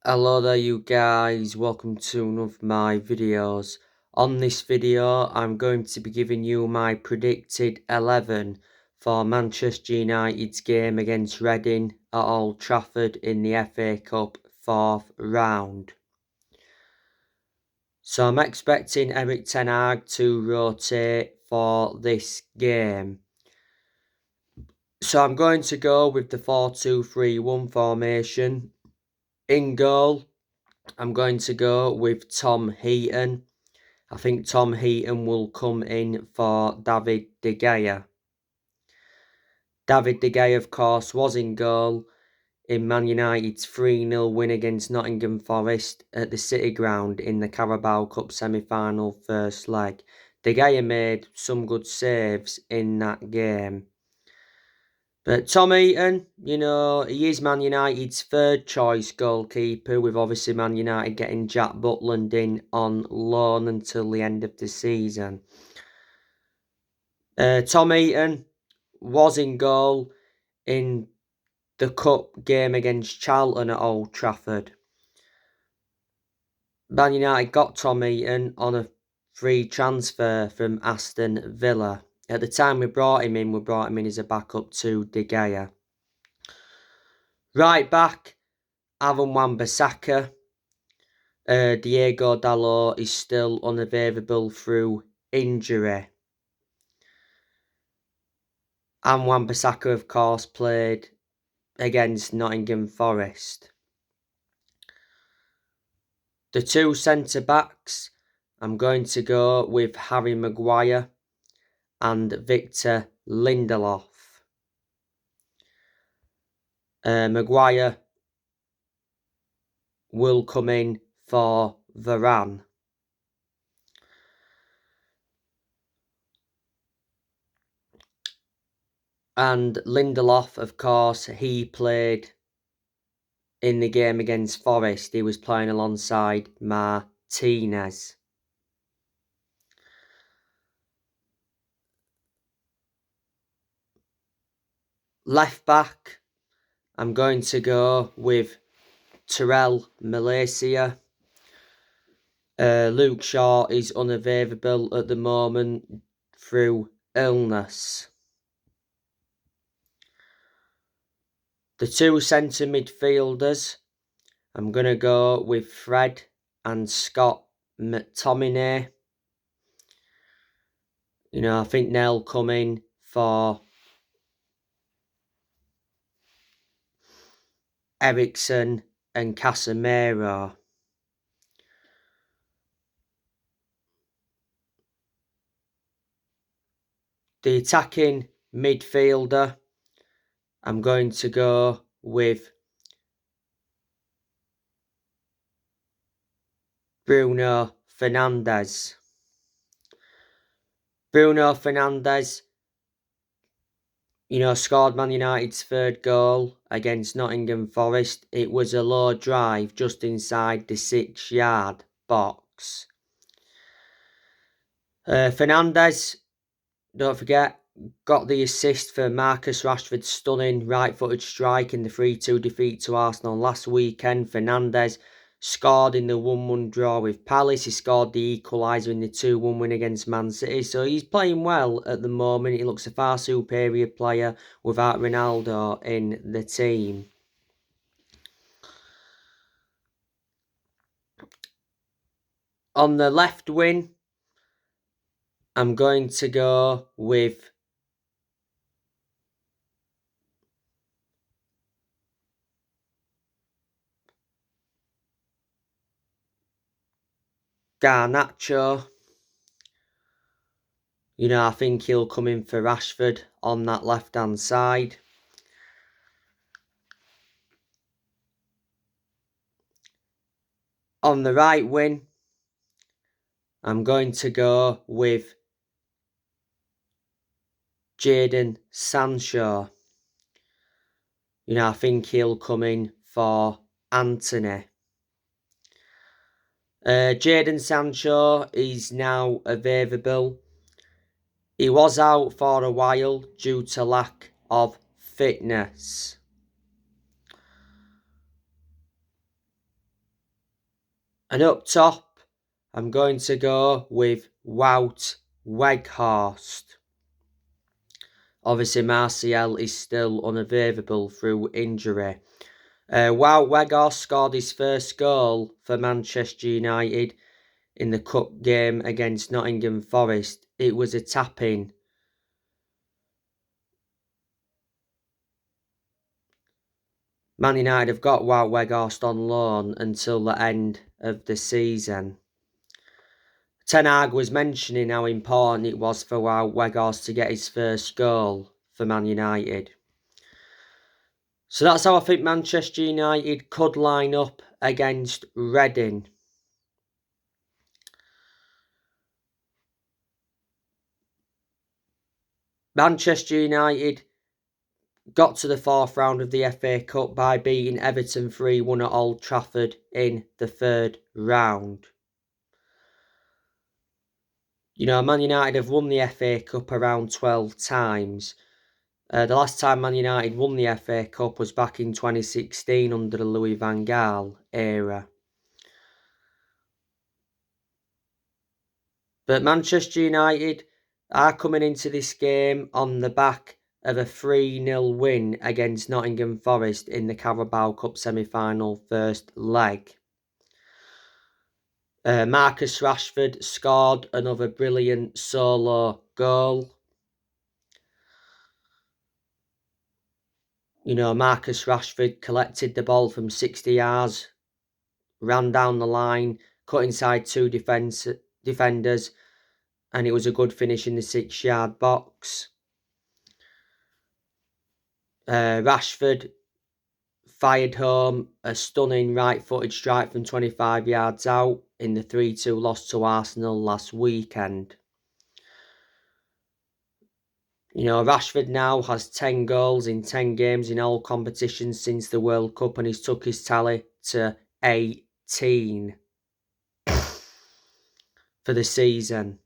Hello there you guys, welcome to one of my videos. On this video I'm going to be giving you my predicted 11 for Manchester United's game against Reading at Old Trafford in the FA Cup 4th round. So I'm expecting Erik ten Hag to rotate for this game. So I'm going to go with the 4-2-3-1 formation. In goal, I'm going to go with Tom Heaton. I think Tom Heaton will come in for David De Gea. David De Gea, of course, was in goal in Man United's 3-0 win against Nottingham Forest at the City Ground in the Carabao Cup semi-final first leg. De Gea made some good saves in that game. But Tom Heaton, he is Man United's third choice goalkeeper, with obviously Man United getting Jack Butland in on loan until the end of the season. Tom Heaton was in goal in the cup game against Charlton at Old Trafford. Man United got Tom Heaton on a free transfer from Aston Villa. At the time we brought him in as a backup to De Gea. Right back, Aaron Wan-Bissaka. Diego Dalot is still unavailable through injury. And Wan-Bissaka, of course, played against Nottingham Forest. The two centre-backs, I'm going to go with Harry Maguire and Victor Lindelof. Maguire will come in for Varane. And Lindelof, of course, he played in the game against Forest. He was playing alongside Martinez. Left back, I'm going to go with Terrell Malaysia. Luke Shaw is unavailable at the moment through illness. The two centre midfielders, I'm going to go with Fred and Scott McTominay. I think they'll come in for Eriksen and Casemiro. The attacking midfielder, I'm going to go with Bruno Fernandes. Bruno Fernandes, scored Man United's third goal against Nottingham Forest. It was a low drive just inside the 6-yard box. Fernandes, don't forget, got the assist for Marcus Rashford's stunning right-footed strike in the 3-2 defeat to Arsenal last weekend. Fernandes scored in the 1-1 draw with Palace. He scored the equaliser in the 2-1 win against Man City. So he's playing well at the moment. He looks a far superior player without Ronaldo in the team. On the left wing, I'm going to go with Garnacho. I think he'll come in for Rashford on that left-hand side. On the right wing, I'm going to go with Jadon Sancho. I think he'll come in for Anthony. Jadon Sancho is now available. He was out for a while due to lack of fitness. And up top, I'm going to go with Wout Weghorst. Obviously, Martial is still unavailable through injury. Wout Weghorst scored his first goal for Manchester United in the cup game against Nottingham Forest. It was a tap-in. Man United have got Wout Weghorst on loan until the end of the season. Ten Hag was mentioning how important it was for Wout Weghorst to get his first goal for Man United. So that's how I think Manchester United could line up against Reading. Manchester United got to the fourth round of the FA Cup by beating Everton 3-1 at Old Trafford in the third round. You know, Man United have won the FA Cup around 12 times. The last time Man United won the FA Cup was back in 2016 under the Louis van Gaal era. But Manchester United are coming into this game on the back of a 3-0 win against Nottingham Forest in the Carabao Cup semi-final first leg. Marcus Rashford scored another brilliant solo goal. You know, Marcus Rashford collected the ball from 60 yards, ran down the line, cut inside two defenders, and it was a good finish in the 6-yard box. Rashford fired home a stunning right-footed strike from 25 yards out in the 3-2 loss to Arsenal last weekend. You know, Rashford now has 10 goals in 10 games in all competitions since the World Cup, and he's took his tally to 18 for the season.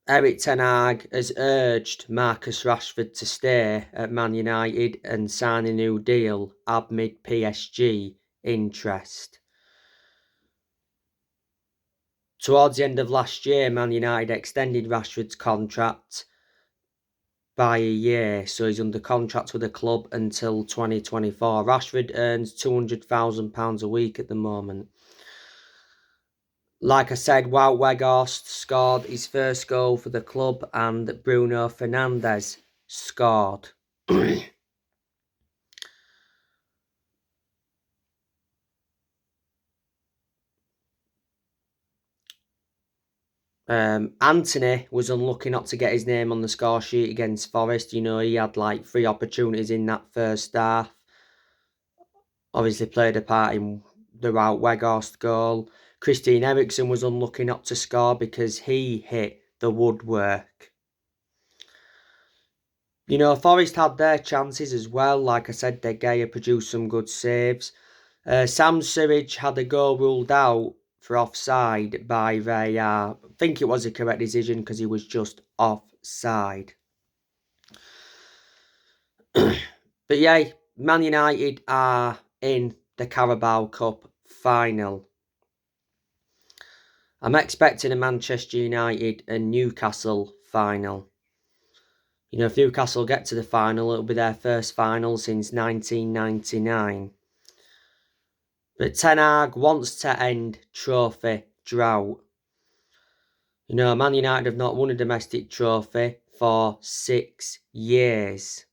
Erik ten Hag has urged Marcus Rashford to stay at Man United and sign a new deal amid PSG interest. Towards the end of last year, Man United extended Rashford's contract by a year, so he's under contract with the club until 2024. Rashford earns £200,000 a week at the moment. Like I said, Wout Weghorst scored his first goal for the club and Bruno Fernandes scored. Anthony was unlucky not to get his name on the score sheet against Forest. You know, he had like 3 opportunities in that first half. Obviously played a part in the Wout Weghorst goal. Christian Eriksen was unlucky not to score because he hit the woodwork. You know, Forest had their chances as well. Like I said, De Gea produced some good saves. Sam Surridge had a goal ruled out for offside by VAR. I think it was a correct decision because he was just offside. But yeah, Man United are in the Carabao Cup final. I'm expecting a Manchester United and Newcastle final. You know, if Newcastle get to the final, it'll be their first final since 1999. But Ten Hag wants to end trophy drought. You know, Man United have not won a domestic trophy for 6 years.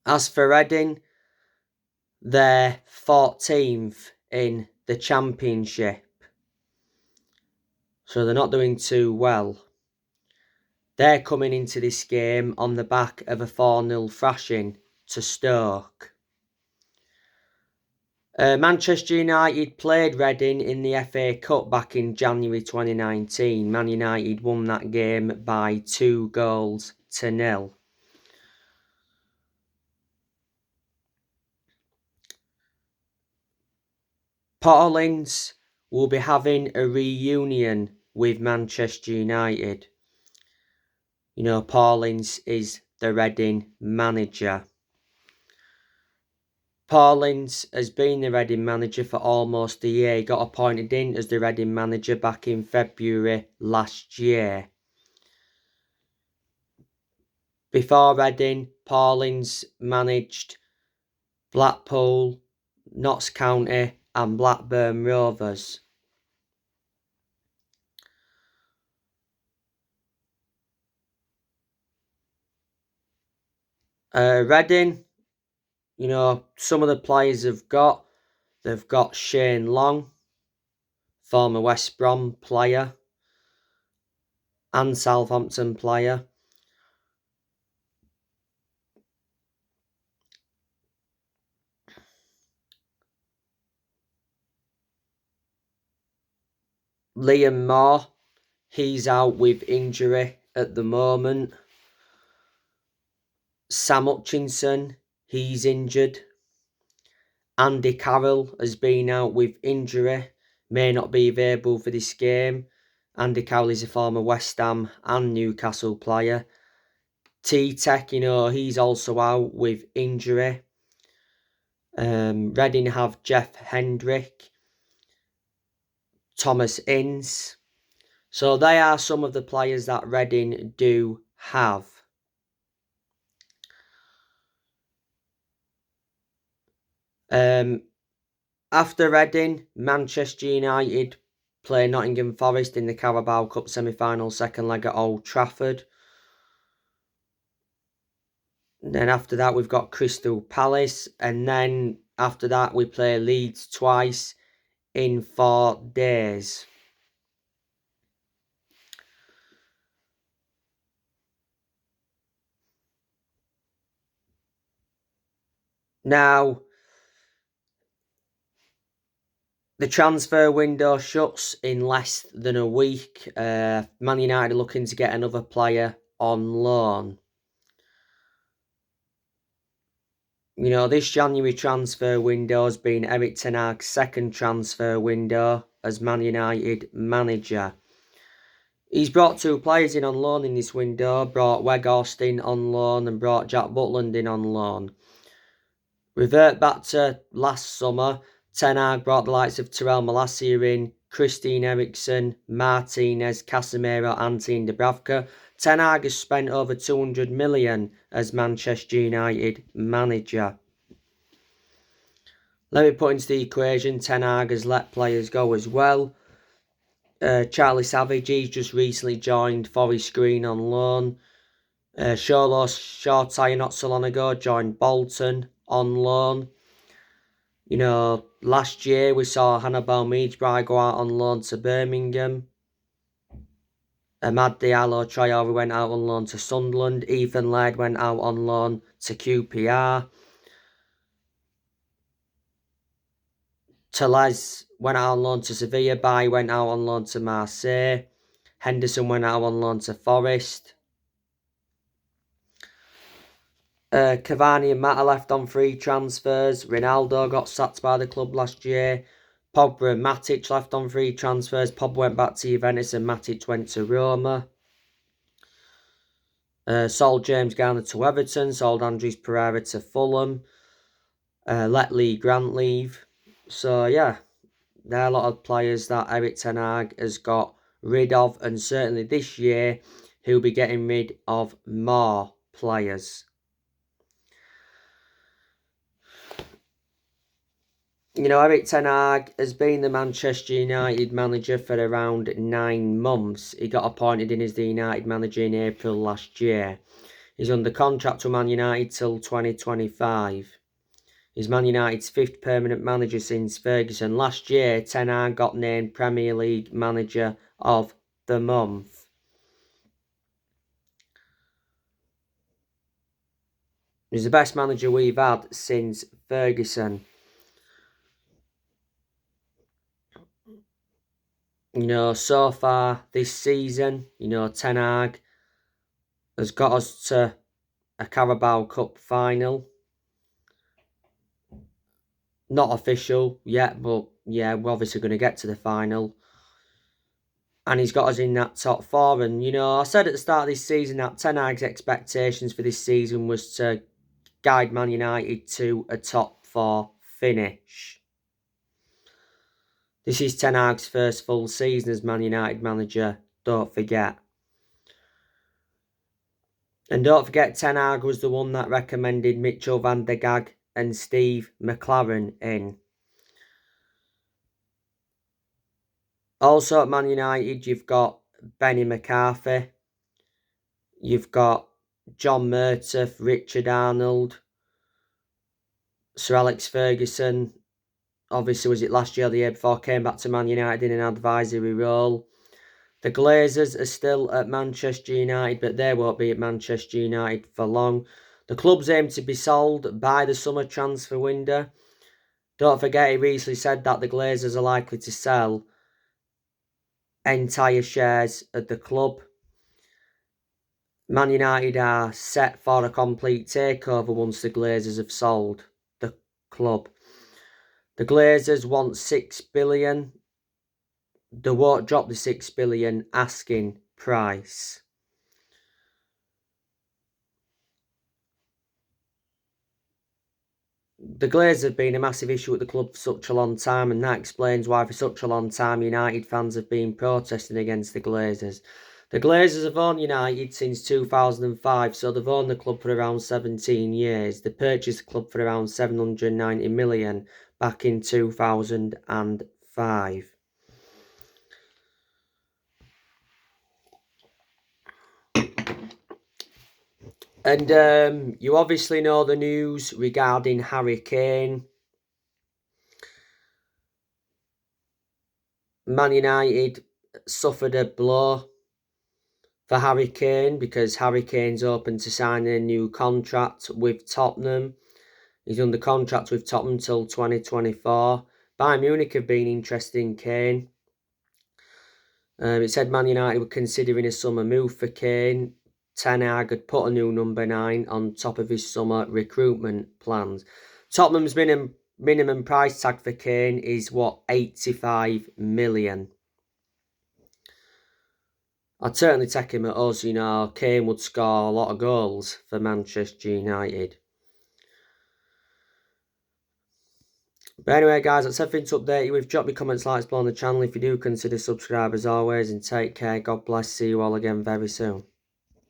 As for Reading, they're 14th in the Championship. So they're not doing too well. They're coming into this game on the back of a 4-0 thrashing to Stoke. Manchester United played Reading in the FA Cup back in January 2019. Man United won that game by 2-0. Portland will be having a reunion with Manchester United. You know, Paul Ince is the Reading manager. Paul Ince has been the Reading manager for almost a year. He got appointed in as the Reading manager back in February last year. Before Reading, Paul Ince managed Blackpool, Notts County and Blackburn Rovers. Reading, you know, some of the players they've got Shane Long, former West Brom player and Southampton player. Liam Moore, he's out with injury at the moment. Sam Hutchinson, he's injured. Andy Carroll has been out with injury, may not be available for this game. Andy Carroll is a former West Ham and Newcastle player. T-Tech, you know, he's also out with injury. Reading have Jeff Hendrick, Thomas Ince. So they are some of the players that Reading do have. After Reading, Manchester United play Nottingham Forest in the Carabao Cup semi-final second leg at Old Trafford. And then after that, we've got Crystal Palace. And then after that, we play Leeds twice in 4 days. Now, the transfer window shuts in less than a week. Man United are looking to get another player on loan. You know, this January transfer window has been Erik ten Hag's second transfer window as Man United manager. He's brought 2 players in on loan in this window, brought Weghorst in on loan and brought Jack Butland in on loan. Revert back to last summer, Ten Hag brought the likes of Terrell Malacia in, Christine Eriksen, Martinez, Casemiro and Team Dubravka. Ten Hag has spent over 200 million as Manchester United manager. Let me put into the equation, Ten Hag has let players go as well. Charlie Savage, he's just recently joined Forest Green on loan. Sholo Shortire not so long ago joined Bolton on loan. You know, last year we saw Hannibal Meejbrai go out on loan to Birmingham. Amad Diallo Traore went out on loan to Sunderland. Ethan Laird went out on loan to QPR. Tellez went out on loan to Sevilla. Bay went out on loan to Marseille. Henderson went out on loan to Forest. Cavani and Mata left on free transfers. Ronaldo got sacked by the club last year. Pogba and Matic left on free transfers. Pogba went back to Juventus and Matic went to Roma. Sold James Garner to Everton. Sold Andres Pereira to Fulham. Let Lee Grant leave. So yeah, there are a lot of players that Erik ten Hag has got rid of, and certainly this year he'll be getting rid of more players. You know, Erik ten Hag has been the Manchester United manager for around 9 months. He got appointed in as the United manager in April last year. He's under contract with Man United till 2025. He's Man United's 5th permanent manager since Ferguson. Last year, Ten Hag got named Premier League Manager of the Month. He's the best manager we've had since Ferguson. You know, so far this season, you know, Ten Hag has got us to a Carabao Cup final. Not official yet, but yeah, we're obviously going to get to the final. and he's got us in that top four. And, you know, I said at the start of this season that Ten Hag's expectations for this season was to guide Man United to a top four finish. This is Ten Hag's first full season as Man United manager, don't forget. And don't forget, Ten Hag was the one that recommended Mitchell van der Gag and Steve McLaren in. Also at Man United, you've got Benny McCarthy. You've got John Murtough, Richard Arnold, Sir Alex Ferguson. Obviously, was it last year or the year before, came back to Man United in an advisory role. The Glazers are still at Manchester United, but they won't be at Manchester United for long. The club's aim to be sold by the summer transfer window. Don't forget, he recently said that the Glazers are likely to sell entire shares of the club. Man United are set for a complete takeover once the Glazers have sold the club. The Glazers want 6 billion. They won't drop the 6 billion asking price. The Glazers have been a massive issue at the club for such a long time, and that explains why for such a long time United fans have been protesting against the Glazers. The Glazers have owned United since 2005, so they've owned the club for around 17 years. They purchased the club for around 790 million back in 2005. And you obviously know the news regarding Harry Kane. Man United suffered a blow for Harry Kane because Harry Kane's open to signing a new contract with Tottenham. He's under contract with Tottenham till 2024. Bayern Munich have been interested in Kane. It said Man United were considering a summer move for Kane. Ten Hag had put a new number 9 on top of his summer recruitment plans. Tottenham's minimum price tag for Kane is, 85 million. I'd certainly take him at us, you know. Kane would score a lot of goals for Manchester United. But anyway, guys, that's everything to update you with. Drop your comments, likes below on the channel if you do consider subscribe as always, and take care. God bless. See you all again very soon.